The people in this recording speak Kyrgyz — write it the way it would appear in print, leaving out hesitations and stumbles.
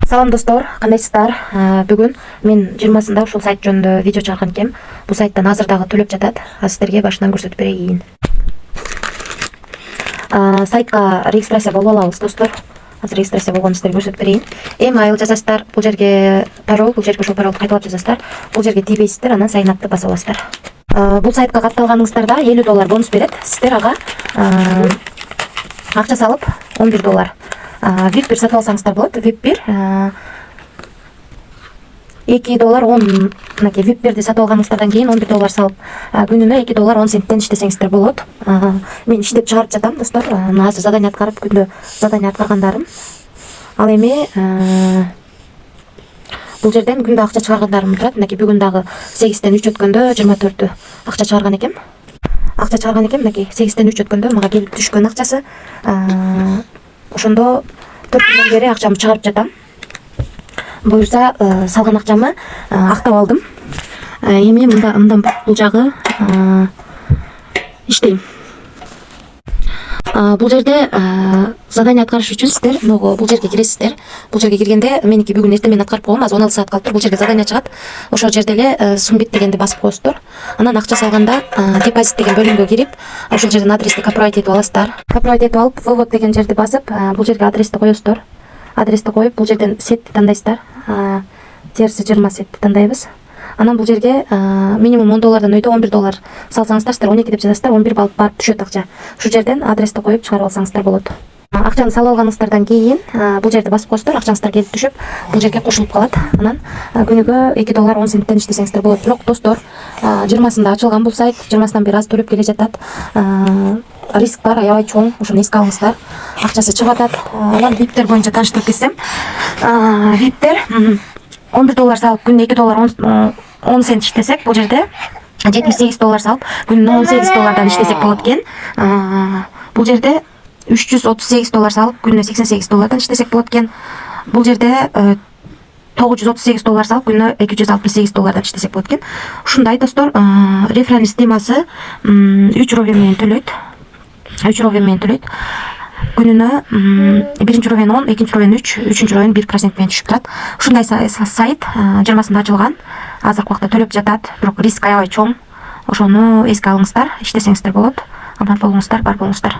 Салам достор, кандайсыздар? Бүгүн мен 20-сында ушул сайт жөнүндө видео чыгарган экем. Бул сайттан азыр дагы төлөп жатат. Сиздерге башынан көрсөтүп берейин. Сайтка регистрация болуп алабыз достор. Азыр регистрация болгонун сиздерге көрсөтүп берейин. Email жазасыздар, бул жерге пароль, бул жерге ошол паролду кайталап жазасыздар. Бул жерге тийбейсиздер, анан sign up'ты басып аласыздар. Бул сайтка катталганыңыздарда $50 бонус берет. Сиздер ага акча салып $11 VIP 1 сатып алсаңыздар болот. VIP 1 $2.10. Мынакей VIP 1-ди сатып алганыңыздардан кийин $11 салып, күнүнө $2.10 иштесеңиздер болот. Мен иштеп чыгарып жатам достор. Азыр задание аткарып, күндө задание аткаргандарым. Ал эми бул жерден күндө акча чыгаргандарым турат. Мынакей бүгүн дагы 8-тен 3 өткөндө 24 акча чыгарган экем. Мынакей 8-тен 3 өткөндө мага келип түшкөн акчасы. Ошондо 4 күндөн бери акчамды чыгарып жатам. Буюрса салган акчамы актап алдым. Эми мындан бул жагы иштейм. Бул жерде задание аткарыш үчүн сиздер бул жерге киресиздер. Бул жерге киргенде меники бүгүн эртең менен аткарып койгом, азыр 16 саат калыптыр. Бул жерге задание чыгат. Ошол жерде эле submit дегенди басып коесуздар. Анан акча салганда депозит деген бөлүмгө кирип, ошол жерден адрести копировать этип аласыздар. Копировать этип алып, вывод деген жерди басып, бул жерге адрести коесуздар. Адрести коюп, бул жерден сетти тандайсыздар. Терси 20 сетти тандайбыз. Анан бул жерге минимум $10 өйдө $11 салсаңыздар, сиздер 12 деп жазасыздар, 11 барып түшөт акча. Ушул жерден адрести коюп чыгарып алсаңыздар болот. Акчаны салып алганыңыздардан кийин бул жерди басып коесуздар, акчаңыздар келип түшүп, бул жерге кошулуп калат. Анан күнүгө $2.10 иштесеңиздер болот. Бирок достор, 20-сында ачылган бул сайт, 20-сынан бери аз төлөп келе жатат. Риск бар, аябай чоң, ошону эске алыңыздар. Акчасы чыгып атат. Анан VIP-тер боюнча тааныштырып кетсем, VIP-тер $11 салып күнүнө $2.10 иштесек, бул жерде $78 салып күнүнө $18 иштесек болот экен. Бул жерде $338 салып күнүнө $88 иштесек болот экен. Бул жерде $938 салып күнүнө $268 иштесек болот экен. Ушундай достор, реферальный системасы 3 ровен менен төлөйт. Күнүнө биринчи ровен 10, экинчи ровен 3, үчүнчү ровен 1% менен түшүп турат. Ушундай сайт 20-сында ачылган. Азыркы убакта төлөп жатат, бирок риск аябай чоң. Ошону эске алыңыздар, иштесеңиздер болот. Аман болуңуздар, бар болуңуздар.